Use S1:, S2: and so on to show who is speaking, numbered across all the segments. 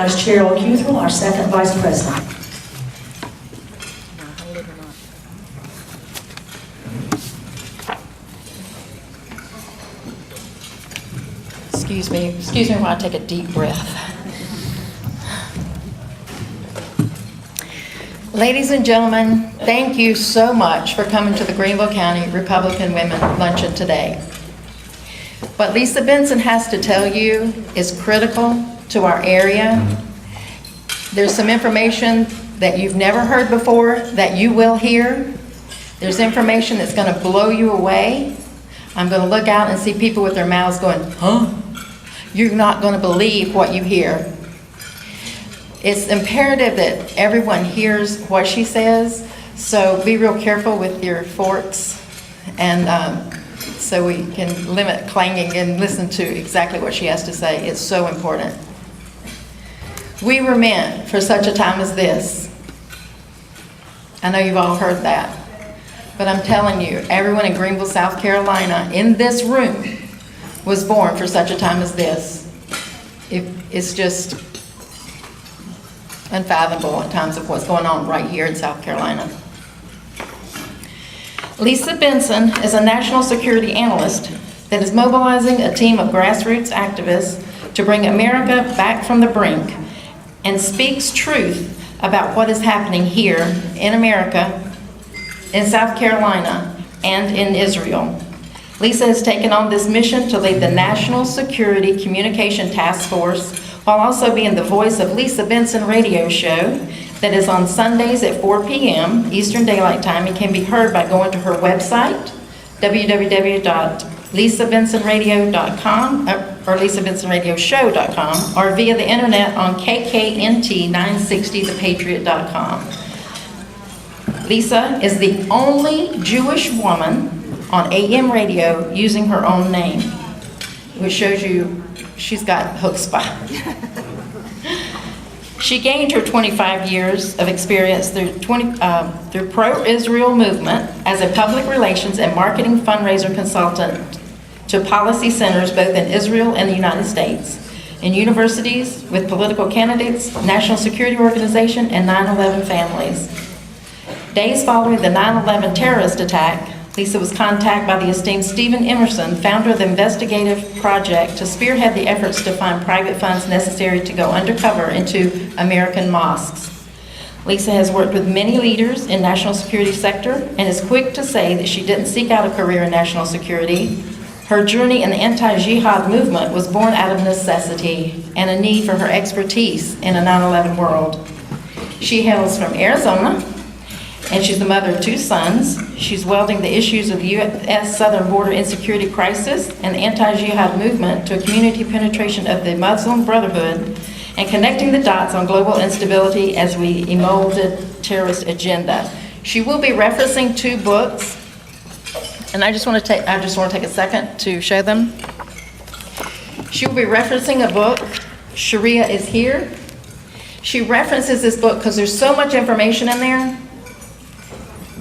S1: recognize Cheryl Cuthrell, our second vice president.
S2: Excuse me while I take a deep breath. Ladies and gentlemen, thank you so much for coming to the Greenville County Republican Women Luncheon today. What Lisa Benson has to tell you is critical to our area. There's some information that you've never heard before that you will hear. There's information that's going to blow you away. I'm going to look out and see people with their mouths going, huh? You're not going to believe what you hear. It's imperative that everyone hears what she says, so be real careful with your forks, and so we can limit clanging and listen to exactly what she has to say. It's so important. We were meant for such a time as this. I know you've all heard that, but I'm telling you, everyone in Greenville, South Carolina, in this room, was born for such a time as this. It's just unfathomable at times of what's going on right here in South Carolina. Lisa Benson is a national security analyst that is mobilizing a team of grassroots activists to bring America back from the brink and speaks truth about what is happening here in America, in South Carolina, and in Israel. Lisa has taken on this mission to lead the National Security Communication Task Force while also being the voice of Lisa Benson radio show that is on Sundays at 4 p.m. Eastern Daylight Time and can be heard by going to her website, www.lisabensonradio.com or lisabensonradioshow.com, or via the internet on kknt960thepatriot.com. Lisa is the only Jewish woman on AM radio using her own name, which shows you she's got chutzpah. She gained her 25 years of experience through pro-Israel movement as a public relations and marketing fundraiser consultant to policy centers both in Israel and the United States, in universities, with political candidates, national security organization, and 9/11 families. Days following the 9/11 terrorist attack, Lisa was contacted by the esteemed Stephen Emerson, founder of the investigative project, to spearhead the efforts to find private funds necessary to go undercover into American mosques. Lisa has worked with many leaders in national security sector and is quick to say that she didn't seek out a career in national security. Her journey in the anti-jihad movement was born out of necessity and a need for her expertise in a 9/11 world. She hails from Arizona, and she's the mother of 2 sons. She's welding the issues of the U.S. southern border insecurity crisis and the anti-jihad movement to a community penetration of the Muslim Brotherhood and connecting the dots on global instability as we emolded terrorist agenda. She will be referencing 2 books, and I just want to take a second to show them. She will be referencing a book, Sharia is Here. She references this book because there's so much information in there.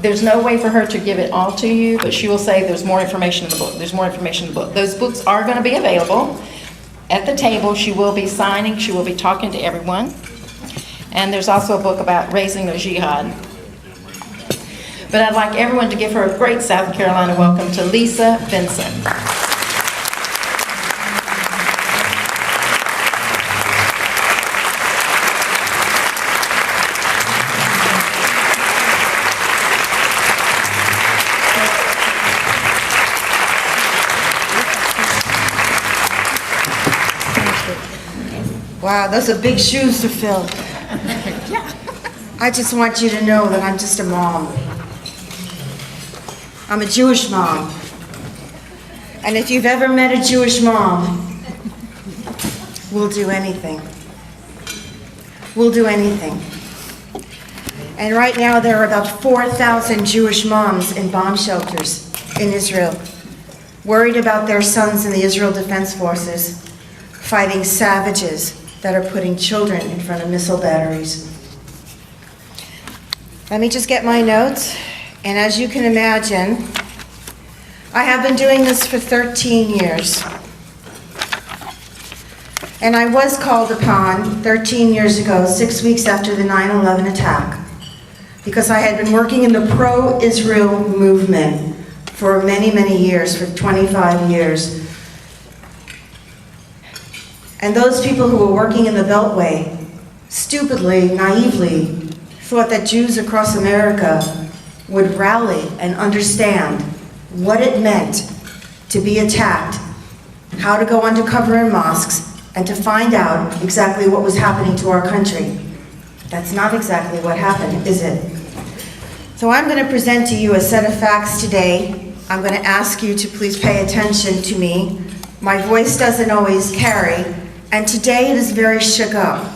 S2: There's no way for her to give it all to you, but she will say there's more information in the book. There's more information in the book. Those books are going to be available. At the table, she will be signing. She will be talking to everyone. And there's also a book about raising a jihad. But I'd like everyone to give her a great South Carolina welcome to Lisa Benson.
S3: Wow, those are big shoes to fill. I just want you to know that I'm just a mom. I'm a Jewish mom. And if you've ever met a Jewish mom, we'll do anything. We'll do anything. And right now there are about 4,000 Jewish moms in bomb shelters in Israel, worried about their sons in the Israel Defense Forces, fighting savages that are putting children in front of missile batteries. Let me just get my notes. And as you can imagine, I have been doing this for 13 years. And I was called upon 13 years ago, 6 weeks after the 9/11 attack, because I had been working in the pro-Israel movement for many, many years, for 25 years. And those people who were working in the Beltway, stupidly, naively, thought that Jews across America would rally and understand what it meant to be attacked, how to go undercover in mosques, and to find out exactly what was happening to our country. That's not exactly what happened, is it? So I'm going to present to you a set of facts today. I'm going to ask you to please pay attention to me. My voice doesn't always carry, and today it is very shook up,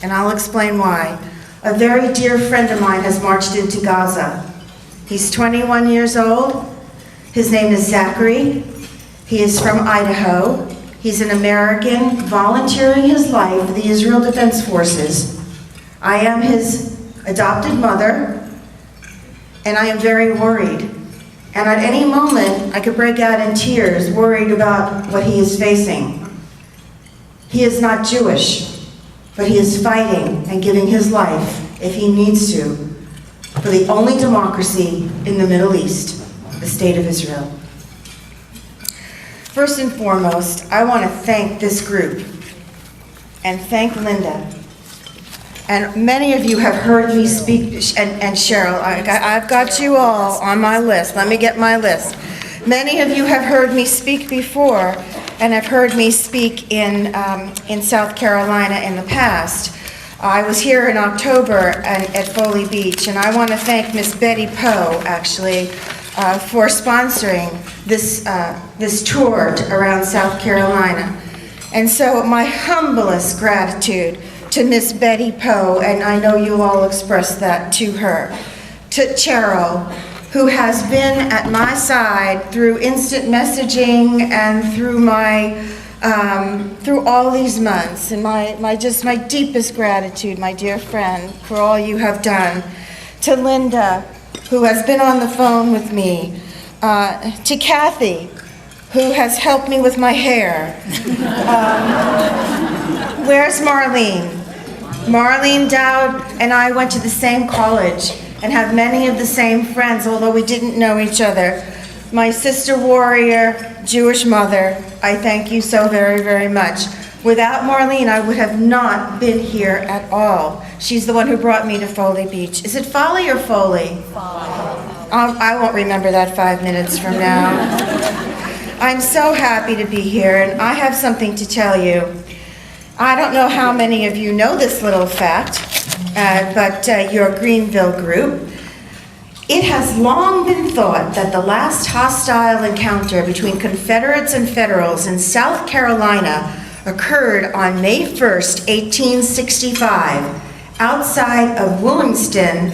S3: and I'll explain why. A very dear friend of mine has marched into Gaza. He's 21 years old. His name is Zachary. He is from Idaho. He's an American volunteering his life for the Israel Defense Forces. I am his adopted mother, and I am very worried. And at any moment, I could break out in tears, worried about what he is facing. He is not Jewish, but he is fighting and giving his life, if he needs to, for the only democracy in the Middle East, the State of Israel. First and foremost, I want to thank this group and thank Linda. And many of you have heard me speak, and Cheryl, I've got you all on my list. Let me get my list. Many of you have heard me speak before and have heard me speak in South Carolina in the past. I was here in October at Foley Beach, and I want to thank Miss Betty Poe, actually, for sponsoring this tour around South Carolina. And so my humblest gratitude to Miss Betty Poe, and I know you all expressed that to her. To Cheryl, who has been at my side through instant messaging and through through all these months, and my deepest gratitude, my dear friend, for all you have done. To Linda, who has been on the phone with me, to Kathy, who has helped me with my hair. Where's Marlene? Marlene Dowd and I went to the same college and have many of the same friends, although we didn't know each other. My sister warrior, Jewish mother, I thank you so very, very much. Without Marlene, I would have not been here at all. She's the one who brought me to Foley Beach. Is it Foley or Foley? I won't remember that 5 minutes from now. I'm so happy to be here, and I have something to tell you. I don't know how many of you know this little fact, but your Greenville group. It has long been thought that the last hostile encounter between Confederates and Federals in South Carolina occurred on May 1st, 1865, outside of Williamston,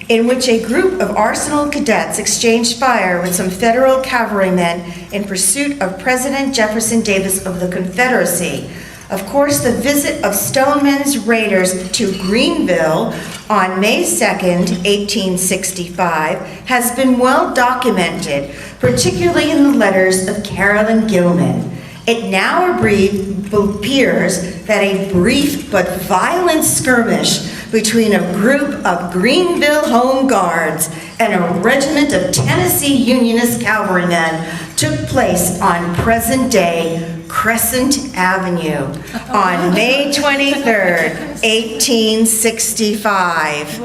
S3: in which a group of Arsenal cadets exchanged fire with some Federal cavalrymen in pursuit of President Jefferson Davis of the Confederacy. Of course, the visit of Stoneman's raiders to Greenville on May 2nd, 1865, has been well documented, particularly in the letters of Carolyn Gilman. It now appears that a brief but violent skirmish between a group of Greenville Home Guards and a regiment of Tennessee Unionist cavalrymen took place on present-day Crescent Avenue on May 23rd, 1865.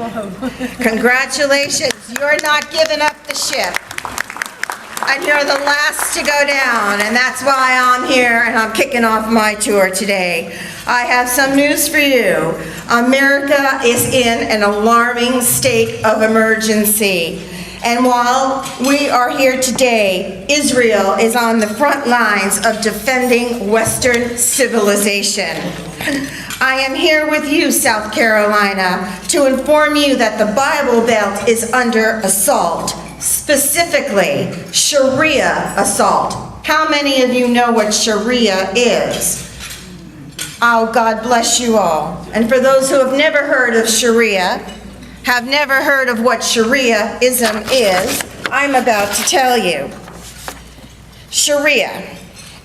S3: Congratulations, you're not giving up the ship. And you're the last to go down, and that's why I'm here and I'm kicking off my tour today. I have some news for you. America is in an alarming state of emergency. And while we are here today, Israel is on the front lines of defending Western civilization. I am here with you, South Carolina, to inform you that the Bible Belt is under assault, specifically Sharia assault. How many of you know what Sharia is? Oh, God bless you all. And for those who have never heard of Sharia, have never heard of what Shariaism is, I'm about to tell you. Sharia,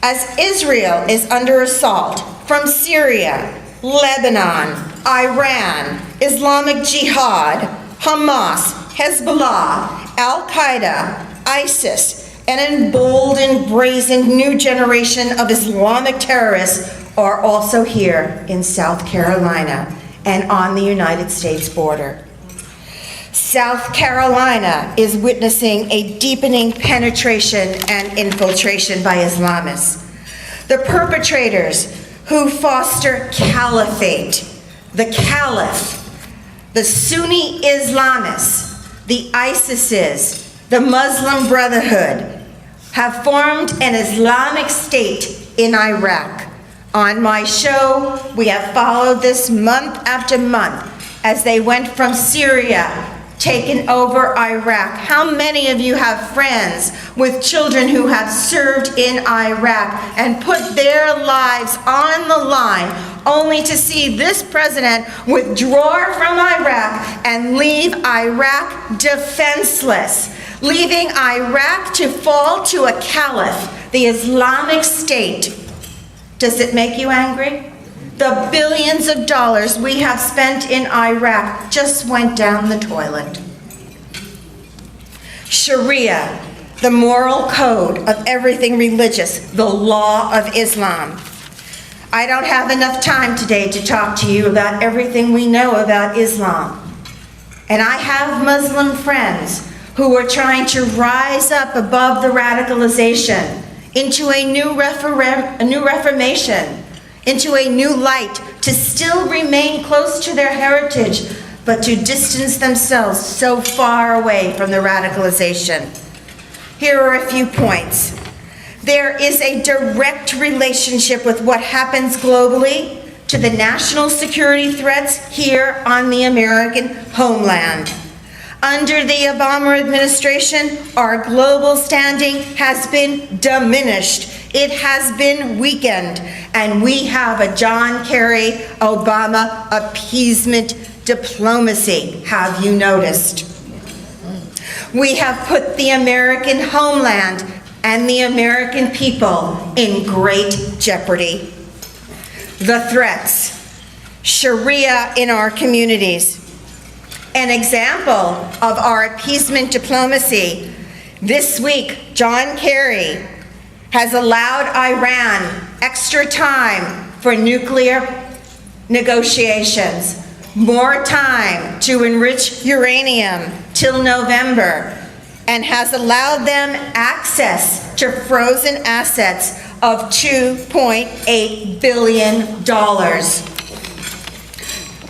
S3: As Israel is under assault from Syria, Lebanon, Iran, Islamic Jihad, Hamas, Hezbollah, Al-Qaeda, ISIS, an emboldened, brazen new generation of Islamic terrorists are also here in South Carolina and on the United States border. South Carolina is witnessing a deepening penetration and infiltration by Islamists. The perpetrators who foster caliphate, the caliph, the Sunni Islamists, the ISISes, the Muslim Brotherhood, have formed an Islamic State in Iraq. On my show, we have followed this month after month as they went from Syria, taken over Iraq. How many of you have friends with children who have served in Iraq and put their lives on the line only to see this president withdraw from Iraq and leave Iraq defenseless, leaving Iraq to fall to a caliph, the Islamic State? Does it make you angry? The billions of dollars we have spent in Iraq just went down the toilet. Sharia, the moral code of everything religious, the law of Islam. I don't have enough time today to talk to you about everything we know about Islam. And I have Muslim friends who are trying to rise up above the radicalization into a new reformation, into a new light, to still remain close to their heritage, but to distance themselves so far away from the radicalization. Here are a few points. There is a direct relationship with what happens globally to the national security threats here on the American homeland. Under the Obama administration, our global standing has been diminished. It has been weakened, and we have a John Kerry Obama appeasement diplomacy. Have you noticed? We have put the American homeland and the American people in great jeopardy. The threats, Sharia in our communities. An example of our appeasement diplomacy, this week, John Kerry has allowed Iran extra time for nuclear negotiations, more time to enrich uranium till November, and has allowed them access to frozen assets of $2.8 billion.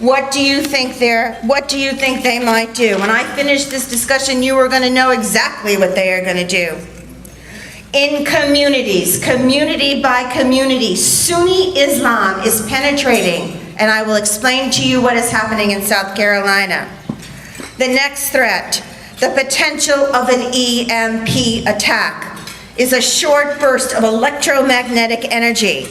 S3: What do you think they might do? When I finish this discussion, you are going to know exactly what they are going to do. In communities, community by community, Sunni Islam is penetrating, and I will explain to you what is happening in South Carolina. The next threat, the potential of an EMP attack, is a short burst of electromagnetic energy.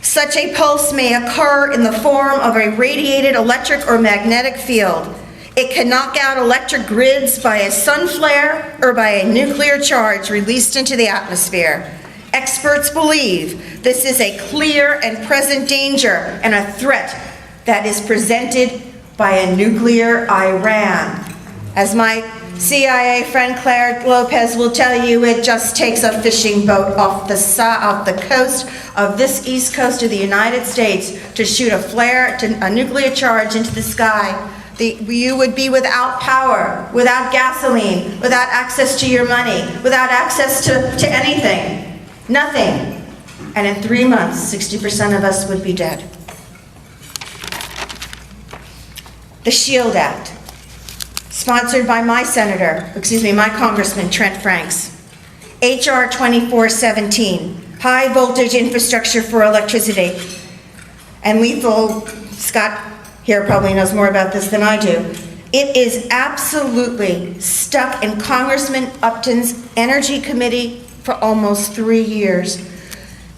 S3: Such a pulse may occur in the form of a radiated electric or magnetic field. It can knock out electric grids by a sun flare or by a nuclear charge released into the atmosphere. Experts believe this is a clear and present danger and a threat that is presented by a nuclear Iran. As my CIA friend Claire Lopez will tell you, it just takes a fishing boat off the coast of this east coast of the United States to shoot a nuclear charge into the sky. You would be without power, without gasoline, without access to your money, without access to anything, nothing. And in 3 months, 60% of us would be dead. The SHIELD Act, sponsored by my Congressman Trent Franks. H.R. 2417, high voltage infrastructure for electricity. And lethal, Scott here probably knows more about this than I do. It is absolutely stuck in Congressman Upton's Energy Committee for almost 3 years.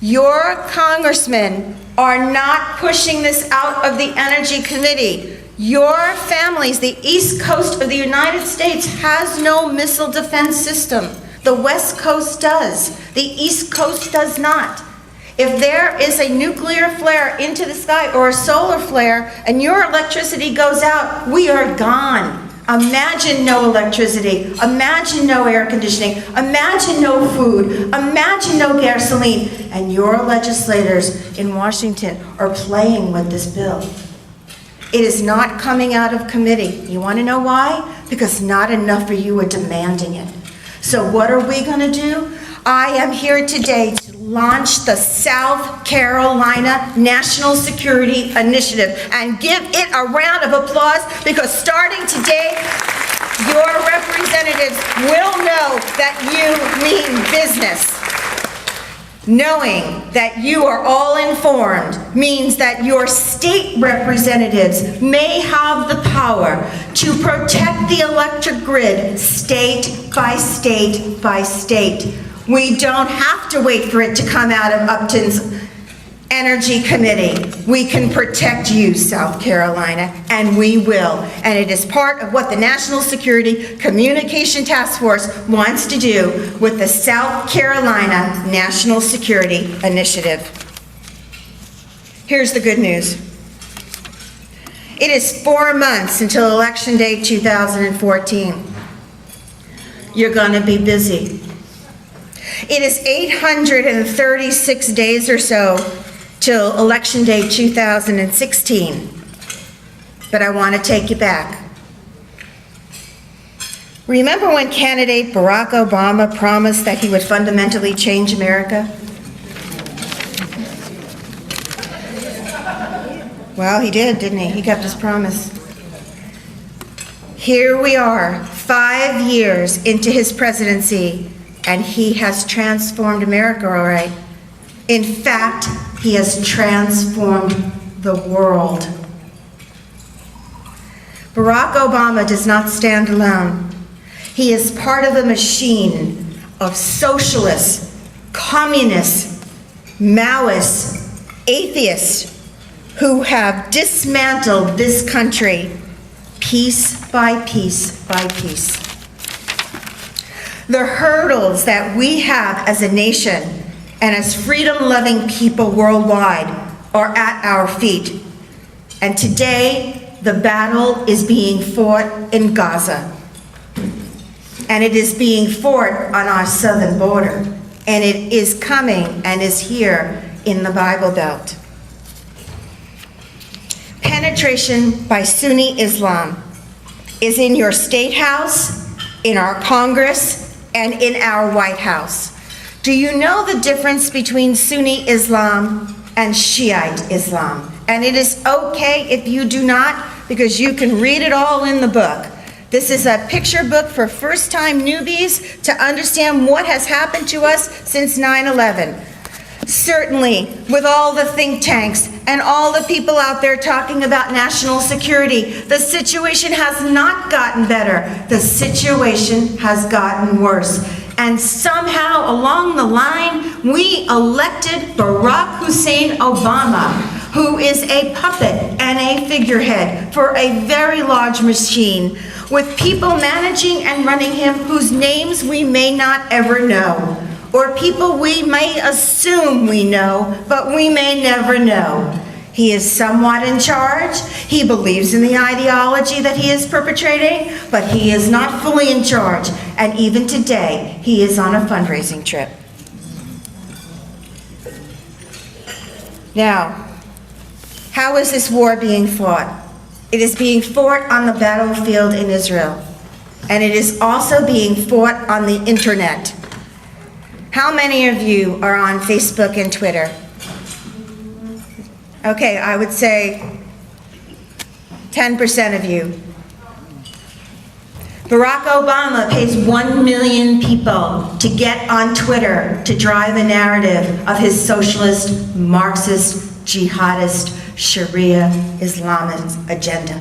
S3: Your congressmen are not pushing this out of the Energy Committee. Your families, the East Coast of the United States has no missile defense system. The West Coast does. The East Coast does not. If there is a nuclear flare into the sky or a solar flare and your electricity goes out, we are gone. Imagine no electricity. Imagine no air conditioning. Imagine no food. Imagine no gasoline. And your legislators in Washington are playing with this bill. It is not coming out of committee. You want to know why? Because not enough of you are demanding it. So what are we going to do? I am here today to launch the South Carolina National Security Initiative and give it a round of applause, because starting today, your representatives will know that you mean business. Knowing that you are all informed means that your state representatives may have the power to protect the electric grid state by state by state. We don't have to wait for it to come out of Upton's Energy Committee. We can protect you, South Carolina, and we will. And it is part of what the National Security Communication Task Force wants to do with the South Carolina National Security Initiative. Here's the good news. It is 4 months until Election Day 2014. You're going to be busy. It is 836 days or so till Election Day 2016. But I want to take you back. Remember when candidate Barack Obama promised that he would fundamentally change America? Well, he did, didn't he? He kept his promise. Here we are, 5 years into his presidency, and he has transformed America, all right. In fact, he has transformed the world. Barack Obama does not stand alone. He is part of a machine of socialists, communists, Maoists, atheists, who have dismantled this country piece by piece by piece. The hurdles that we have as a nation and as freedom-loving people worldwide are at our feet. And today, the battle is being fought in Gaza. And it is being fought on our southern border. And it is coming and is here in the Bible Belt. Penetration by Sunni Islam is in your state house, in our Congress, and in our White House. Do you know the difference between Sunni Islam and Shiite Islam? And it is okay if you do not, because you can read it all in the book. This is a picture book for first-time newbies to understand what has happened to us since 9/11. Certainly, with all the think tanks and all the people out there talking about national security, the situation has not gotten better. The situation has gotten worse. And somehow along the line, we elected Barack Hussein Obama, who is a puppet and a figurehead for a very large machine, with people managing and running him whose names we may not ever know, or people we may assume we know, but we may never know. He is somewhat in charge. He believes in the ideology that he is perpetrating, but he is not fully in charge. And even today, he is on a fundraising trip. Now, how is this war being fought? It is being fought on the battlefield in Israel, and it is also being fought on the internet. How many of you are on Facebook and Twitter? Okay, I would say 10% of you. Barack Obama pays 1 million people to get on Twitter to drive a narrative of his socialist, Marxist, jihadist, Sharia, Islamist agenda.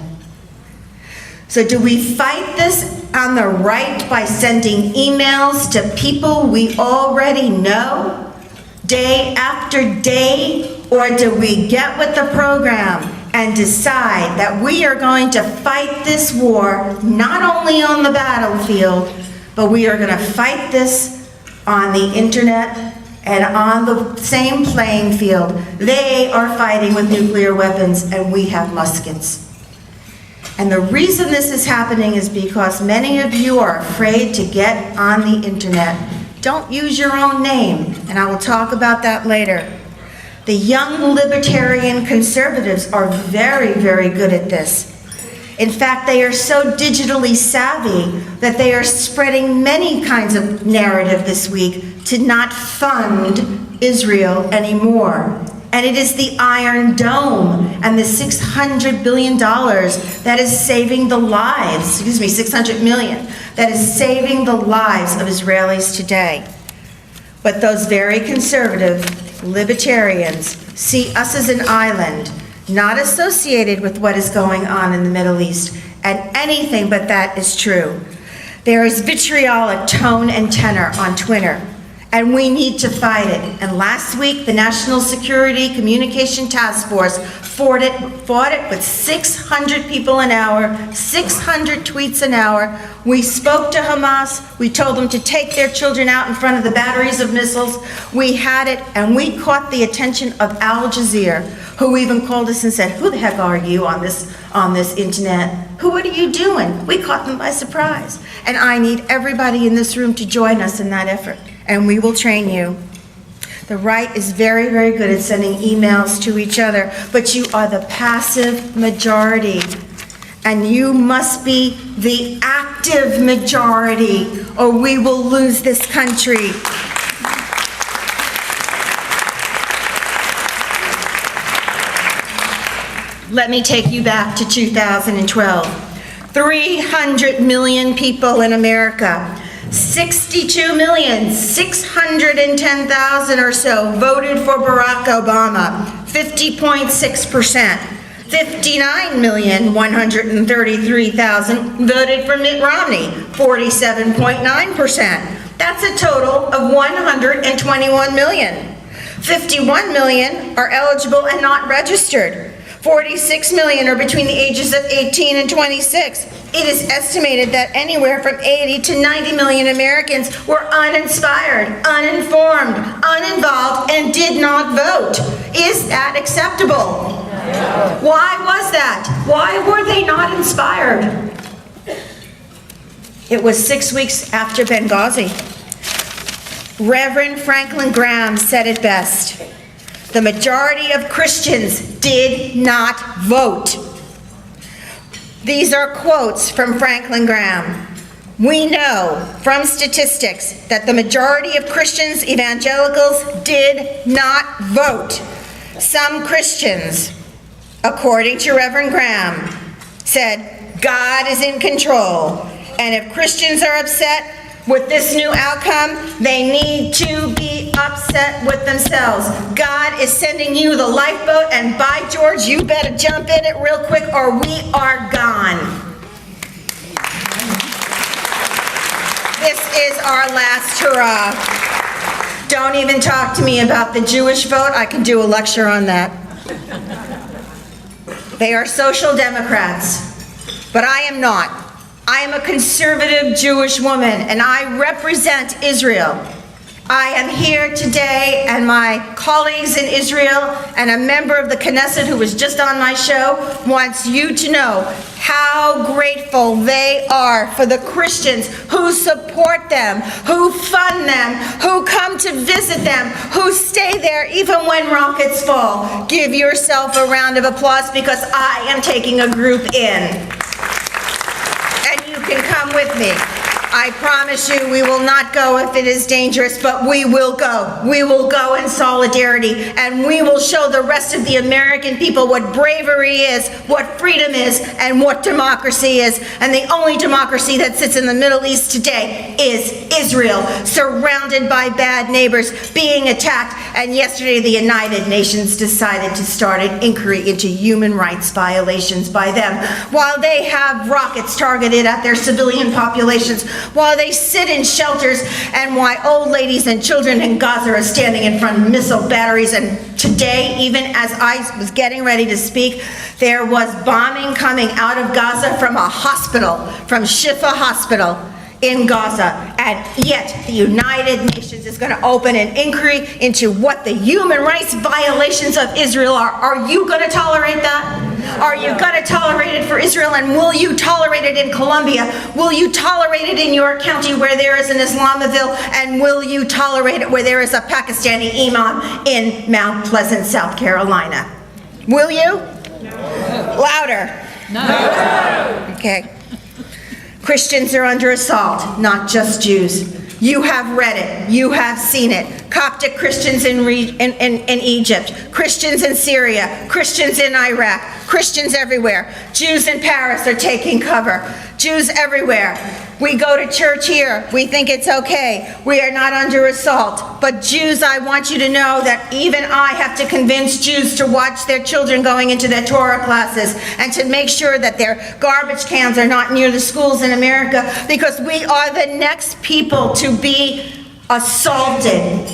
S3: So do we fight this on the right by sending emails to people we already know, day after day? Or do we get with the program and decide that we are going to fight this war not only on the battlefield, but we are going to fight this on the internet And on the same playing field, they are fighting with nuclear weapons and we have muskets. And the reason this is happening is because many of you are afraid to get on the internet. Don't use your own name, and I will talk about that later. The young libertarian conservatives are very, very good at this. In fact, they are so digitally savvy that they are spreading many kinds of narrative this week to not fund Israel anymore. And it is the Iron Dome and the $600 billion that is saving the lives, $600 million, that is saving the lives of Israelis today. But those very conservative libertarians see us as an island, not associated with what is going on in the Middle East, and anything but that is true. There is vitriolic tone and tenor on Twitter, and we need to fight it. And last week, the National Security Communication Task Force fought it with 600 people an hour, 600 tweets an hour. We spoke to Hamas. We told them to take their children out in front of the batteries of missiles. We had it, and we caught the attention of Al Jazeera, who even called us and said, "Who the heck are you on this internet? What are you doing?" We caught them by surprise. And I need everybody in this room to join us in that effort, and we will train you. The right is very, very good at sending emails to each other, but you are the passive majority, and you must be the active majority, or we will lose this country. Let me take you back to 2012. 300 million people in America. 62,610,000 or so voted for Barack Obama, 50.6%. 59,133,000 voted for Mitt Romney, 47.9%. That's a total of 121 million. 51 million are eligible and not registered. 46 million are between the ages of 18 and 26. It is estimated that anywhere from 80 to 90 million Americans were uninspired, uninformed, uninvolved, and did not vote. Is that acceptable? No. Why was that? Why were they not inspired? It was 6 weeks after Benghazi. Reverend Franklin Graham said it best. The majority of Christians did not vote. These are quotes from Franklin Graham. We know from statistics that the majority of Christians, evangelicals, did not vote. Some Christians, according to Reverend Graham, said God is in control, and if Christians are upset with this new outcome, they need to be upset with themselves. God is sending you the lifeboat, and by George, you better jump in it real quick or we are gone. This is our last hurrah. Don't even talk to me about the Jewish vote. I can do a lecture on that. They are social democrats, but I am not. I am a conservative Jewish woman, and I represent Israel. I am here today, and my colleagues in Israel and a member of the Knesset who was just on my show wants you to know how grateful they are for the Christians who support them, who fund them, who come to visit them, who stay there even when rockets fall. Give yourself a round of applause because I am taking a group in. You can come with me. I promise you we will not go if it is dangerous, but we will go. We will go in solidarity, and we will show the rest of the American people what bravery is, what freedom is, and what democracy is. And the only democracy that sits in the Middle East today is Israel, surrounded by bad neighbors, being attacked. And yesterday the United Nations decided to start an inquiry into human rights violations by them, while they have rockets targeted at their civilian populations, while they sit in shelters, and why old ladies and children in Gaza are standing in front of missile batteries. And today, even as I was getting ready to speak, there was bombing coming out of Gaza from a hospital, from Shifa Hospital in Gaza. And yet, the United Nations is going to open an inquiry into what the human rights violations of Israel are. Are you going to tolerate that? Are you going to tolerate it for Israel? And will you tolerate it in Colombia? Will you tolerate it in your county where there is an Islamaville? And will you tolerate it where there is a Pakistani imam in Mount Pleasant, South Carolina? Will you? No. Louder. No. Okay. Christians are under assault, not just Jews. You have read it. You have seen it. Coptic Christians in Egypt, Christians in Syria, Christians in Iraq, Christians everywhere. Jews in Paris are taking cover. Jews everywhere. We go to church here. We think it's okay. We are not under assault. But Jews, I want you to know that even I have to convince Jews to watch their children going into their Torah classes and to make sure that their garbage cans are not near the schools in America, because we are the next people to be assaulted.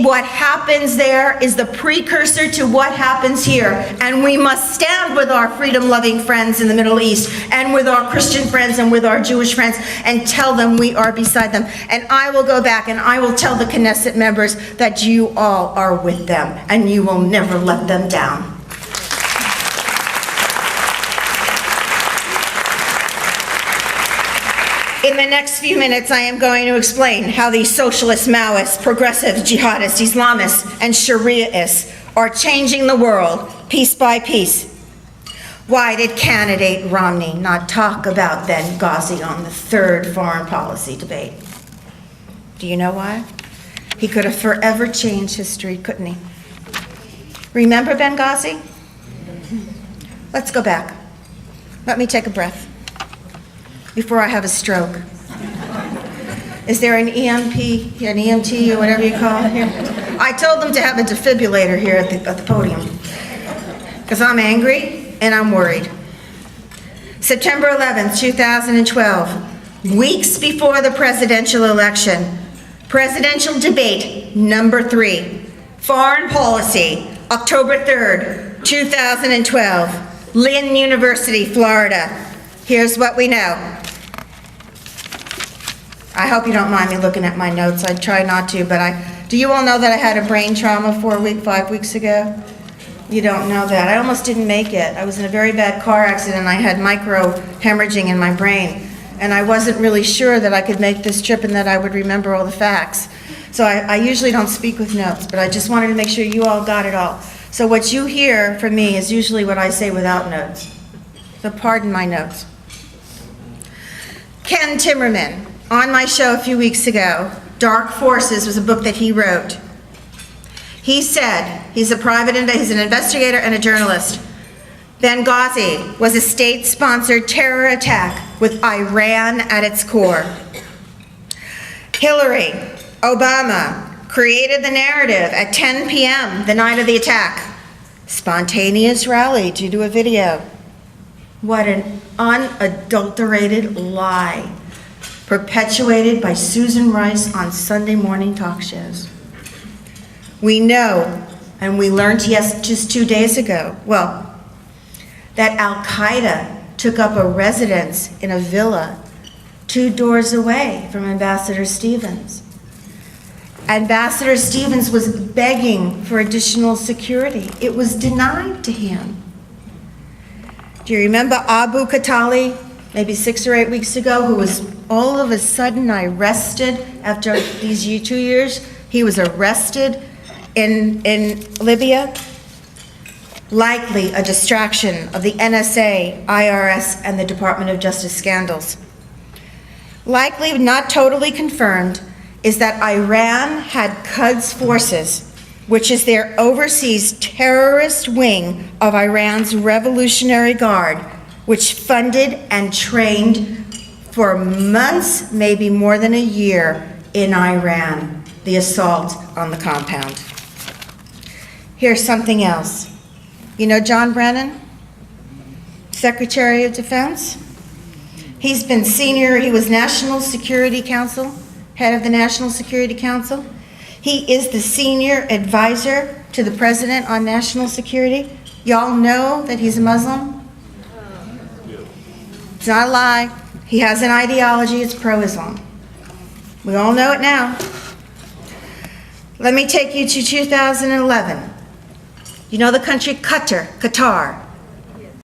S3: What happens there is the precursor to what happens here. And we must stand with our freedom-loving friends in the Middle East and with our Christian friends and with our Jewish friends and tell them we are beside them. And I will go back and I will tell the Knesset members that you all are with them and you will never let them down. In the next few minutes, I am going to explain how these socialist, Maoists, progressive, jihadists, Islamists, and Shariaists are changing the world piece by piece. Why did candidate Romney not talk about Benghazi on the third foreign policy debate? Do you know why? He could have forever changed history, couldn't he? Remember Benghazi? Let's go back. Let me take a breath before I have a stroke. Is there an EMT, or whatever you call it here? I told them to have a defibrillator here at the podium, because I'm angry and I'm worried. September 11th, 2012, weeks before the presidential election, presidential debate number 3, foreign policy, October 3rd, 2012, Lynn University, Florida. Here's what we know. I hope you don't mind me looking at my notes. I try not to, but do you all know that I had a brain trauma 5 weeks ago? You don't know that. I almost didn't make it. I was in a very bad car accident. I had micro hemorrhaging in my brain, and I wasn't really sure that I could make this trip and that I would remember all the facts. So I usually don't speak with notes, but I just wanted to make sure you all got it all. So what you hear from me is usually what I say without notes. So pardon my notes. Ken Timmerman, on my show a few weeks ago, Dark Forces was a book that he wrote. He said, he's an investigator and a journalist. Benghazi was a state-sponsored terror attack with Iran at its core. Hillary, Obama, created the narrative at 10 p.m. the night of the attack. Spontaneous rally to do a video. What an unadulterated lie, perpetuated by Susan Rice on Sunday morning talk shows. We know, and we learned just 2 days ago, that Al-Qaeda took up a residence in a villa 2 doors away from Ambassador Stevens. Ambassador Stevens was begging for additional security. It was denied to him. Do you remember Abu Khatali, maybe 6 or 8 weeks ago, who was all of a sudden arrested after these 2 years? He was arrested in Libya. Likely a distraction of the NSA, IRS, and the Department of Justice scandals. Likely, not totally confirmed, is that Iran had Quds Forces, which is their overseas terrorist wing of Iran's Revolutionary Guard, which funded and trained for months, maybe more than a year, in Iran, the assault on the compound. Here's something else. You know John Brennan, Secretary of Defense? He was National Security Council, head of the National Security Council. He is the senior advisor to the president on national security. Y'all know that he's a Muslim? It's not a lie. He has an ideology, it's pro-Islam. We all know it now. Let me take you to 2011. You know the country Qatar?